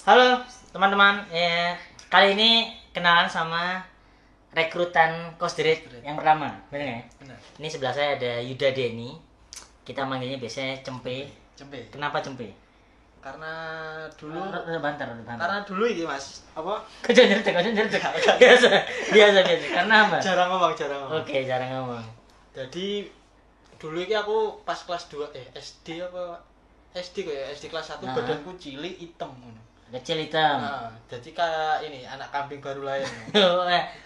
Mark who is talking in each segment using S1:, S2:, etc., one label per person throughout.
S1: Halo teman-teman, kali ini kenalan sama rekrutan Kosdirit yang pertama, bener nggak ya?
S2: Benar.
S1: Ini sebelah saya ada Yuda Denny. Kita manggilnya biasanya Cempe.
S2: Cempe.
S1: Kenapa Cempe?
S2: Karena dulu
S1: Banter.
S2: karena dulu ini Mas, apa?
S1: Kau nyertek. Biasa. Karena apa?
S2: Jarang ngomong.
S1: Oke, jarang ngomong.
S2: Jadi dulu ini aku pas kelas 2 SD apa? SD kok ya, SD kelas 1
S1: Nah.
S2: badanku cilik hitam ngono.
S1: Kecil hitam.
S2: Nah, jadi kayak ini anak kambing baru lahir.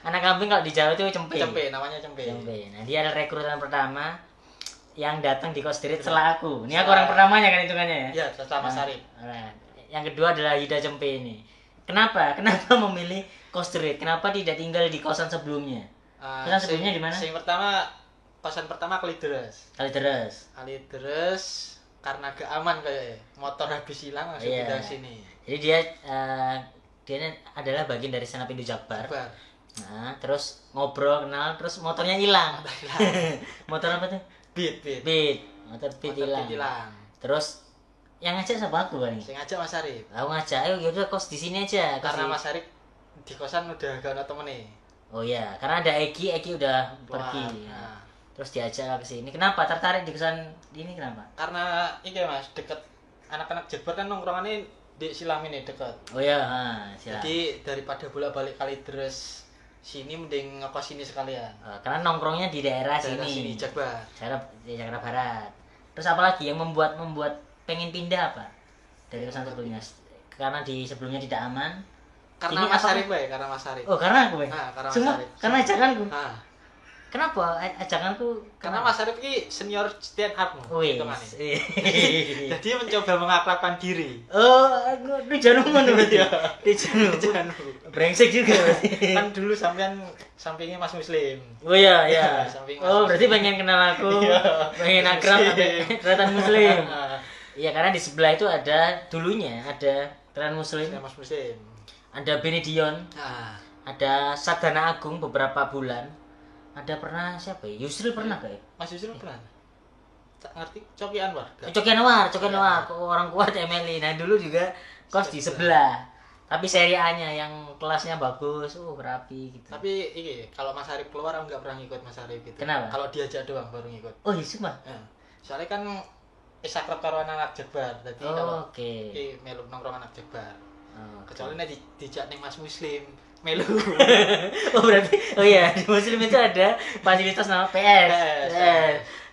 S1: Anak kambing kalau di Jawa itu Cempe.
S2: Cempe, namanya Cempe.
S1: Nah, dia adalah rekrutan pertama yang datang di Kosdirit setelah aku. Ini aku orang pertamanya kan hitungannya ya?
S2: Iya, setelah Mas Arif.
S1: Nah, yang kedua adalah Yuda Cempe ini. Kenapa memilih Kosdirit? Kenapa tidak tinggal di kosan sebelumnya? Kosan sebelumnya di mana?
S2: Yang pertama, kosan pertama Kalideres.
S1: Kalideres.
S2: Karena gak aman kayaknya. Motor habis hilang langsung
S1: Iya.
S2: pindah sini.
S1: Jadi dia adalah bagian dari Senapi Jakbar.
S2: Jakbar.
S1: Nah, terus ngobrol, kenal, terus motornya hilang. Motor apa tuh?
S2: Beat.
S1: Motor Beat hilang. Terus yang ngajak siapa aku kan?
S2: Saya ngajak Mas Arif.
S1: Aku ngajak, ayo yaudah kos di sini aja.
S2: Karena Mas Arif di kosan udah gak ada temen nih.
S1: Oh iya, karena ada Egi udah pergi.
S2: Nah.
S1: Terus diajak ke sini. Kenapa tertarik di kosan ini kenapa?
S2: Karena ini Mas, deket anak-anak Jakbar kan nongkrongannya di Silam ini deket.
S1: Oh iya, silakan.
S2: Jadi daripada bolak-balik Kalideres sini mending ngekos sini sekalian.
S1: Karena nongkrongnya di daerah
S2: Daerah
S1: sini.
S2: Jakbar.
S1: Di Jakarta Barat. Terus apa lagi yang membuat pengen pindah apa? Dari kosan sebelumnya. Karena di sebelumnya tidak aman.
S2: Karena
S1: Ini
S2: Mas
S1: apa?
S2: Arif bae, karena Mas Arif.
S1: Oh, karena aku,
S2: Karena
S1: Semua
S2: Mas Arif.
S1: karena ajakanku.
S2: Nah,
S1: Kenapa ajakanku?
S2: karena Mas Arif ini senior stand up.
S1: Wih.
S2: Jadi mencoba mengakrabkan diri.
S1: Oh, lu jangan ngomong berarti. Dia
S2: Jangan.
S1: brengsek juga berarti.
S2: Kan dulu sampingnya Mas Muslim.
S1: Oh iya.
S2: Samping
S1: Oh,
S2: Mas
S1: berarti
S2: Muslim.
S1: pengen kenal aku.
S2: Iya.
S1: Pengen akrab
S2: Muslim.
S1: kelihatan muslim.
S2: Nah,
S1: Iya, karena di sebelah itu dulunya ada kelihatan muslim,
S2: Mas Muslim.
S1: ada Benedion,
S2: Nah,
S1: ada Sadana Agung beberapa bulan. Ada pernah siapa ya? Yusril pernah gak ya?
S2: Mas Yusuf pernah? Tak ngerti Coki Anwar.
S1: Coki Anwar, orang kuat Emily. Nah, dulu juga kos di sebelah. Tapi seri A-nya yang kelasnya bagus, rapi gitu.
S2: Tapi ini kalau Mas Arif keluar aku nggak pernah ngikut Mas Arif gitu.
S1: Kenapa?
S2: Kalau diajak doang baru ngikut.
S1: Oh, iya sih, Mah.
S2: Nah, soalnya kan akrab karo anak Jakbar. Jadi kalau
S1: Oke.
S2: iki melu nongkrong anak Jakbar.
S1: Oh,
S2: Kecuali nek dijak ning Mas Muslim melu.
S1: oh iya, di muslim itu ada fasilitas nama PS.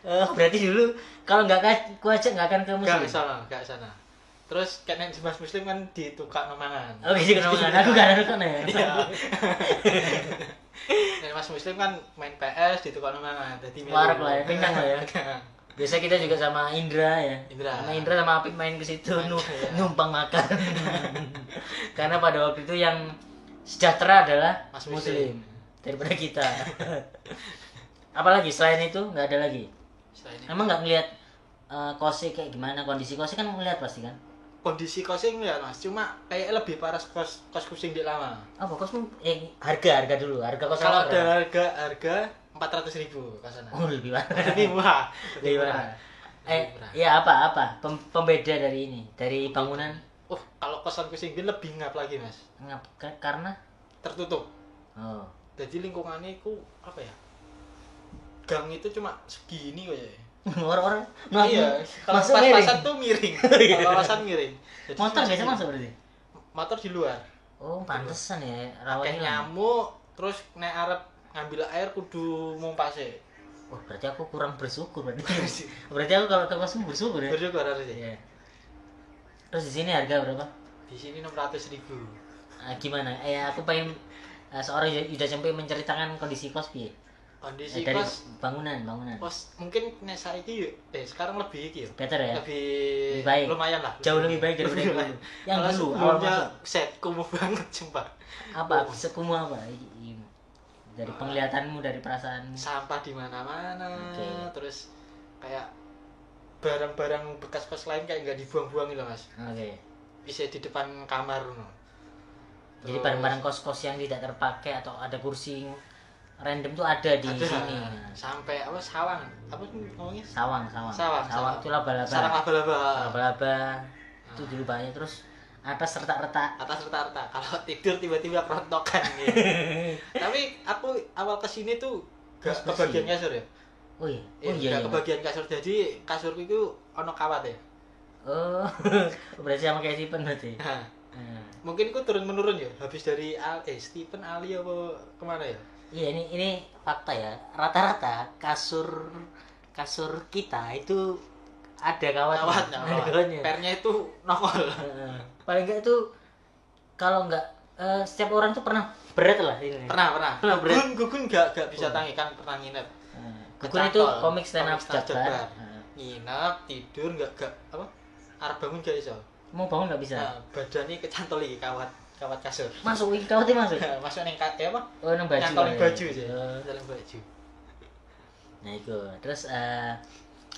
S1: Oh, berarti dulu kalau nggak ku ajak nggak akan ke muslim.
S2: Gak sana. Terus kayak nek di Mas Muslim kan ditukar nomangan.
S1: Oh, gitu kan aku nggak ada kan ya.
S2: Iya. Nek Mas Muslim kan main PS ditukar nomangan. Dadi melu.
S1: Warap lah ya, pinggang lah ya. Biasa kita juga sama Indra ya. Sama Indra sama Apip main ke situ numpang makan. Karena pada waktu itu yang sejahtera adalah
S2: Mas
S1: muslim daripada kita. Apalagi selain itu nggak ada lagi.
S2: Selain itu.
S1: Emang nggak ngelihat kosnya kayak gimana, kondisi kosnya kan ngelihat pasti kan?
S2: Kondisi kosing ya Mas, cuma kayak lebih parah kos kusing di lama.
S1: Apa kosmu? Harga dulu, harga kos
S2: Kalau
S1: berapa?
S2: ada harga 400.000 ke sana.
S1: Oh, lebih murah.
S2: Lebih murah.
S1: Lebih murah. Ya apa pembeda dari ini, dari bangunan?
S2: Kalau kosan kusing lebih ngap lagi Mas.
S1: Karena
S2: Tertutup.
S1: oh.
S2: Jadi lingkungannya itu apa ya? Gang itu cuma segini kayaknya.
S1: Orang-orang
S2: Iya, kalau
S1: masuk
S2: pas-pasan
S1: miring.
S2: tuh miring.
S1: Iya.
S2: Kalau pasan miring. Jadi
S1: Motor
S2: cuma
S1: biasa
S2: segini.
S1: masuk berarti?
S2: Motor di luar.
S1: Oh, pantesan ya
S2: Kayak
S1: rawatnya.
S2: nyamuk, terus nek arep ngambil air kudu mumpase.
S1: Oh, berarti aku kurang bersyukur berarti. Berarti aku kalau ke kosmu bersyukur ya.
S2: Bersyukur harusnya.
S1: Iya. Terus di sini harga berapa?
S2: Di sini 600.000.
S1: Gimana? Aku pengen seorang Yuda Cempe menceritakan kondisi kos piye?
S2: Kondisi
S1: Dari
S2: kos
S1: bangunan.
S2: Kos mungkin nek saiki sekarang lebih iki ya.
S1: Better ya?
S2: Lebih
S1: baik.
S2: lumayan lah.
S1: Jauh lebih baik daripada
S2: Lebih
S1: dulu.
S2: baik.
S1: Yang
S2: Kalau
S1: dulu awal
S2: sebelumnya
S1: masuk.
S2: set kumuh banget sumpah.
S1: Apa? Sekumuh apa? Dari penglihatanmu, dari perasaanmu.
S2: Sampah di mana-mana.
S1: Oke.
S2: Terus kayak barang-barang bekas kos lain kayak nggak dibuang-buang gitu Mas.
S1: Oke.
S2: Bisa di depan kamar no.
S1: Jadi barang-barang kos-kos yang tidak terpakai atau ada kursi random tuh ada di
S2: Ada.
S1: sini.
S2: Sampai apa sawang? Apa ngomongnya?
S1: Sawang.
S2: Sawang.
S1: Itu laba-laba.
S2: Sarang laba-laba.
S1: Laba-laba itu dulu banyak. Terus atas retak-retak.
S2: Kalau tidur tiba-tiba kerontokan gitu. Tapi aku awal kesini tuh gak kebagian kasur ya.
S1: Oh iya.
S2: Gak kebagian kasur. Jadi kasurku itu ono kawat ya.
S1: Oh. Berarti sama kayak Stephen berarti.
S2: Mungkin ku turun menurun ya. Habis dari Stephen Ali apa kemana ya?
S1: Iya, ini fakta ya. Rata-rata kasur kita itu ada kawatnya.
S2: Pernya itu nongol.
S1: Paling enggak itu kalau enggak setiap orang tuh pernah berat lah ini.
S2: Pernah. Gugun enggak bisa tangi kan pernah nginep.
S1: Gugun itu komik stand up Jabar.
S2: Nginep, tidur enggak apa? Arep bangun gak iso.
S1: Mau bangun enggak bisa.
S2: Badannya kecantol iki kawat kasur.
S1: Masuk iki kawatnya masuk.
S2: Masuk ning apa?
S1: Oh, nang baju.
S2: Nyantolin baju sih. Dalam baju.
S1: Nah, itu. Terus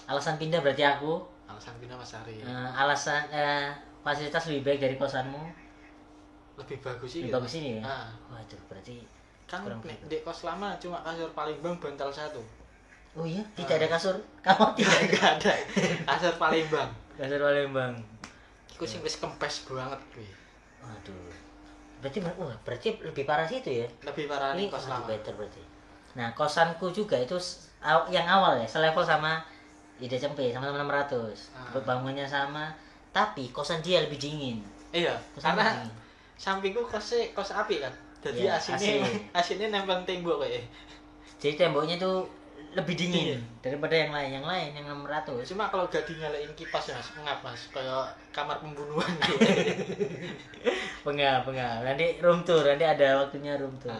S1: alasan pindah berarti aku.
S2: Alasan pindah Mas Ari.
S1: Alasan fasilitas lebih baik dari kosanmu.
S2: Lebih bagus sih.
S1: Lebih bagus ini ya. Waduh, berarti
S2: kan di kos lama cuma kasur Palembang bantal 1.
S1: Oh iya, tidak ada kasur kamar
S2: tidak ada. Kasur Palembang.
S1: Kasur Palembang.
S2: Iku sing wis kempes banget kuwi.
S1: Waduh. Berarti lebih parah sih itu ya.
S2: Lebih parah nih kos lama.
S1: Better berarti. Nah, kosanku juga itu yang awal ya, selevel sama Ida Cempe sama 600. Bangunnya sama, tapi kosan dia lebih dingin.
S2: Iya, karena sampingku kos api kan. Jadi ya, asinnya nempel tembok kayak.
S1: Jadi temboknya tuh lebih dingin daripada yang lain yang 600.
S2: Cuma kalau gak dinyalain kipas Mas, ngap Mas, kayak kamar pembunuhan gitu.
S1: Pengap. Nanti room tour, nanti ada waktunya room tour.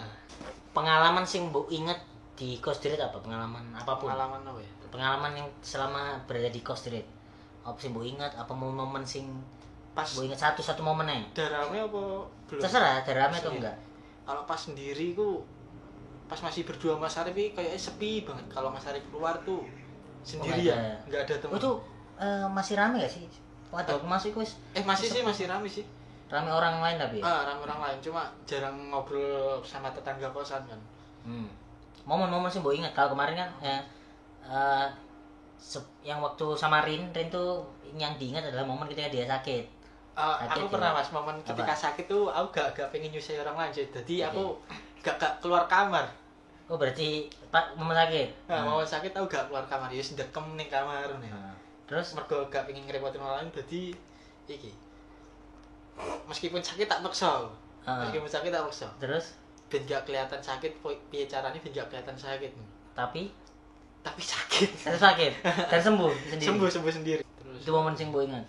S1: Pengalaman sing mbok inget di Kos Street apa? Pengalaman apapun.
S2: Pengalaman apa ya?
S1: Pengalaman yang selama berada di Kos Street. Apa sih mbok inget? Apa momen sing pas mbok inget satu momennya?
S2: Darame apa belum?
S1: Terserah, darame atau enggak.
S2: Kalau pas sendiri ku pas masih berdua Mas Arif kayaknya sepi banget. Kalau Mas Arif keluar tuh sendirian, enggak ada teman.
S1: Itu masih rame gak sih? Waktu aku masuk wis
S2: masih rame sih.
S1: Rame orang lain tapi.
S2: Rame orang lain, cuma jarang ngobrol sama tetangga kosan kan.
S1: Momen-momen sih mbok ingat kalau kemarin kan yang waktu sama Rin tuh yang diingat adalah momen ketika dia sakit.
S2: Aku pernah Mas, momen ketika sakit tuh aku gak pengen nyusahin orang lain sih. Jadi aku gak keluar kamar.
S1: Oh berarti momen sakit?
S2: Momen sakit aku gak keluar kamar, ya sendekem ning kamar nih. Terus mergo gak pengen ngerepotin orang lain, jadi iki. Meskipun sakit tak paksa. Terus ben gak kelihatan sakit, piye caranya ben gak kelihatan sakit. Tapi sakit.
S1: Dan sembuh sendiri.
S2: Sembuh sendiri.
S1: Terus itu momen sing mbok ingat.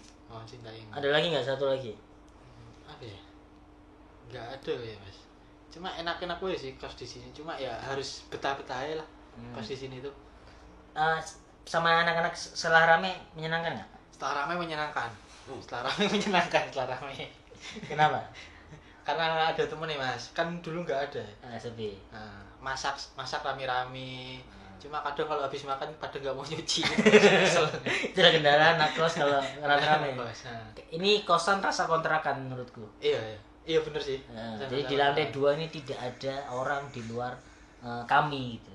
S2: Cinta ingat.
S1: Ada lagi enggak satu lagi?
S2: Apa ya? Enggak ada ya, Mas. Cuma enak-enak gue sih kos di sini. Cuma ya harus betah-betah aja lah kos di sini tuh.
S1: Sama anak-anak setelah rame menyenangkan nggak?
S2: Setelah rame menyenangkan.
S1: Kenapa?
S2: Karena ada temen nih Mas. Kan dulu nggak ada.
S1: Sepi.
S2: Masak rame-rame. Cuma kadang kalau habis makan pada nggak mau nyuci.
S1: Itulah kendala anak kos kalau rame-rame. Ini kosan rasa kontrakan menurutku.
S2: Iya bener sih.
S1: Jadi di lantai 2 ini tidak ada orang di luar kami gitu.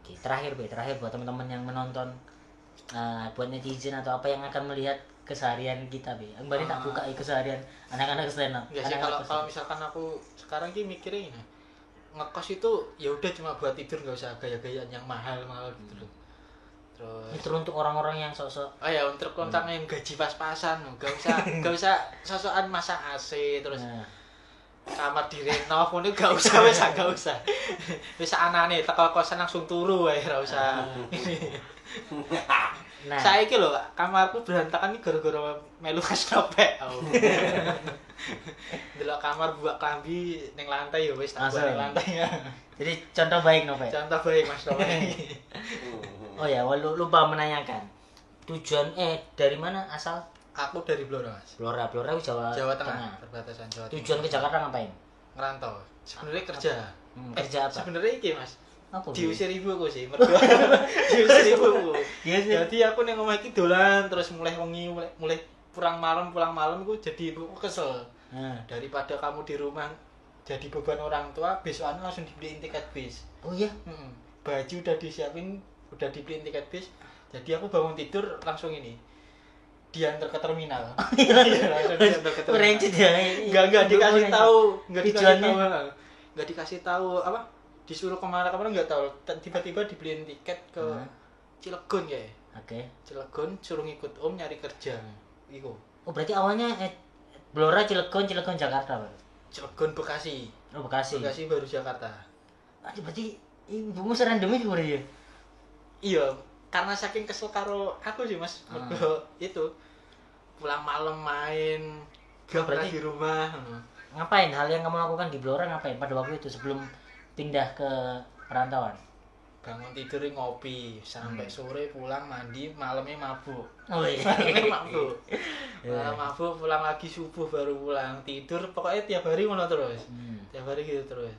S1: Oke, terakhir buat teman-teman yang menonton, buat netizen atau apa yang akan melihat keseharian kita Bari tak buka keseharian anak-anak stand up.
S2: Enggak sih, kalau misalkan aku sekarang ini mikirnya ini ngekos itu ya udah cuma buat tidur, nggak usah gaya-gayaan yang mahal gitu loh. Terus
S1: itu untuk orang-orang yang sosok
S2: untuk kontrak yang gaji pas-pasan, nggak usah sosokan masak AC terus kamar direnov ngono gak usah wis anane teko kosan langsung turu wae ora usah. Nah, saiki lho kamarku berantakan iki gara-gara melu kasnopek. Delok kamar buak klambi ning lantai ya wis tak buat ning lantai.
S1: Jadi contoh baik Nopek.
S2: Contoh baik Mas Nopek.
S1: Oh ya, lupa menanyakan. Tujuan dari mana asal?
S2: Aku dari Blora, Mas.
S1: Blora Jawa Tengah.
S2: Perbatasan Jawa Tengah.
S1: Tujuan ke Jakarta ngapain?
S2: Ngerantau. Sebenarnya kerja.
S1: Kerja apa?
S2: Sebenarnya iki, Mas.
S1: Apa?
S2: Diusir ibu aku sih, mergo diusir ibu. Jadi aku ning omah iki dolan terus mulai wengi mulai pulang malam iku jadi ibuku kesel. Daripada kamu di rumah jadi beban orang tua, besokan langsung dibeliin tiket bis.
S1: Oh iya?
S2: Baju udah disiapin, udah dibeliin tiket bis. Jadi aku bangun tidur langsung ini diantar ke terminal. Langsung diantar ke terminal. Enggak dikasih tahu apa? Disuruh kemana nggak tahu. Tiba-tiba dibeliin tiket ke Cilegon ya.
S1: Oke.
S2: Cilegon suruh ngikut Om nyari kerja. Iku.
S1: Oh, berarti awalnya Blora Cilegon Jakarta, Pak.
S2: Cilegon Bekasi.
S1: Oh, Bekasi
S2: baru Jakarta.
S1: Berarti ibumu serandom itu ya?
S2: Iya, karena saking kesel karo aku sih, Mas. Itu pulang malam main berarti di rumah.
S1: Ngapain? Hal yang kamu lakukan di Blora ngapain pada waktu itu sebelum pindah ke perantauan?
S2: Bangun tidur ngopi sampai sore, pulang mandi, malamnya mabuk. Mabuk pulang lagi subuh baru pulang tidur, pokoknya tiap hari ngono terus. Tiap hari gitu terus.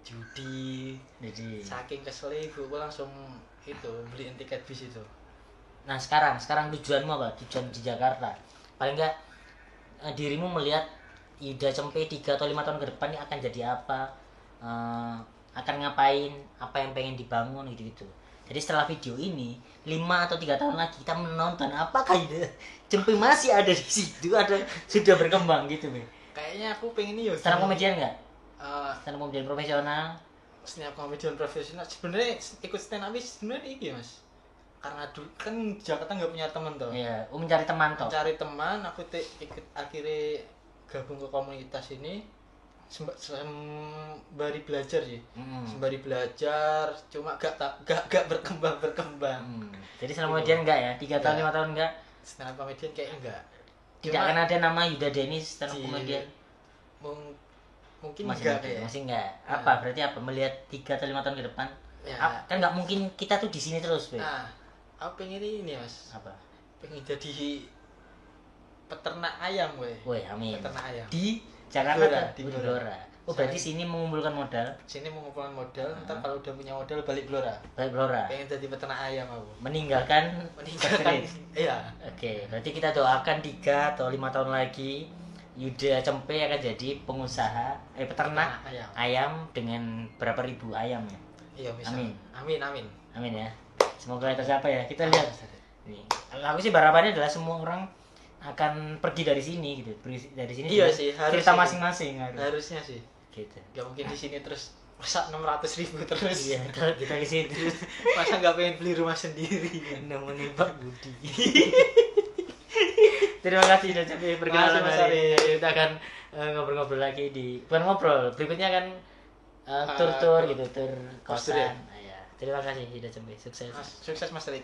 S2: Judi. Jadi saking keselnya ibuku langsung itu beliin tiket bis itu.
S1: Nah, sekarang tujuanmu apa? Tujuan di Jakarta. Paling enggak dirimu melihat Yuda Cempe 3 atau 5 tahun ke depan ini akan jadi apa? Akan ngapain, apa yang pengen dibangun gitu-gitu. Jadi setelah video ini 5 atau 3 tahun lagi kita menonton apakah Yuda Cempe masih ada di situ, sudah berkembang gitu, Be.
S2: Kayaknya aku pengen ya
S1: stand up komedian enggak? Stand up komedian profesional.
S2: Stand up komedian profesional sebenarnya ikut stand up sebenarnya iki, Mas. Karena dulu kan Jakarta nggak punya teman toh.
S1: Iya, mencari teman toh.
S2: Mencari teman, aku ikut akhirnya gabung ke komunitas ini. Sembari belajar sih, sembari belajar, cuma gak berkembang.
S1: Jadi selama komedian enggak ya, 3 tahun 5 tahun enggak?
S2: Stand up komedian kayak enggak.
S1: Tidak akan ada nama Yuda Denis stand up komedian.
S2: Mungkin
S1: masih enggak. Apa berarti apa? Melihat 3 atau 5 tahun ke depan? Ya. Kan enggak mungkin kita tuh di sini terus, Be.
S2: Nah, aku pengen ini, Mas.
S1: Apa?
S2: Pengen jadi peternak ayam,
S1: Woi, amin.
S2: Peternak ayam.
S1: Di Jakarta di Blora. Oh, berarti sini mengumpulkan modal.
S2: Ntar kalau udah punya modal balik Blora. Pengen jadi peternak ayam aku.
S1: Meninggalkan.
S2: Iya.
S1: Oke, berarti kita doakan 3 atau 5 tahun lagi Yuda Cempe akan jadi pengusaha peternak ayam dengan berapa ribu ayam ya.
S2: Iya, bisa. Amin
S1: ya. Semoga tercapai ya. Kita lihat. Nih, aku sih harapannya adalah semua orang akan pergi dari sini gitu. Dari sini.
S2: Iya sih,
S1: cerita masing-masing
S2: harusnya sih.
S1: Gitu.
S2: Gak mungkin di sini terus masa 600.000 terus.
S1: Iya, kalau kita di sini
S2: masa nggak pengen beli rumah sendiri.
S1: Namanya Pak Budi. Terima kasih sudah sampai perkenalan hari ini. Kita akan ngobrol-ngobrol lagi bukan ngobrol, berikutnya kan tur gitu, tur kosan. Ya. Terima kasih sudah sampai sukses.
S2: Sukses Mas Rik.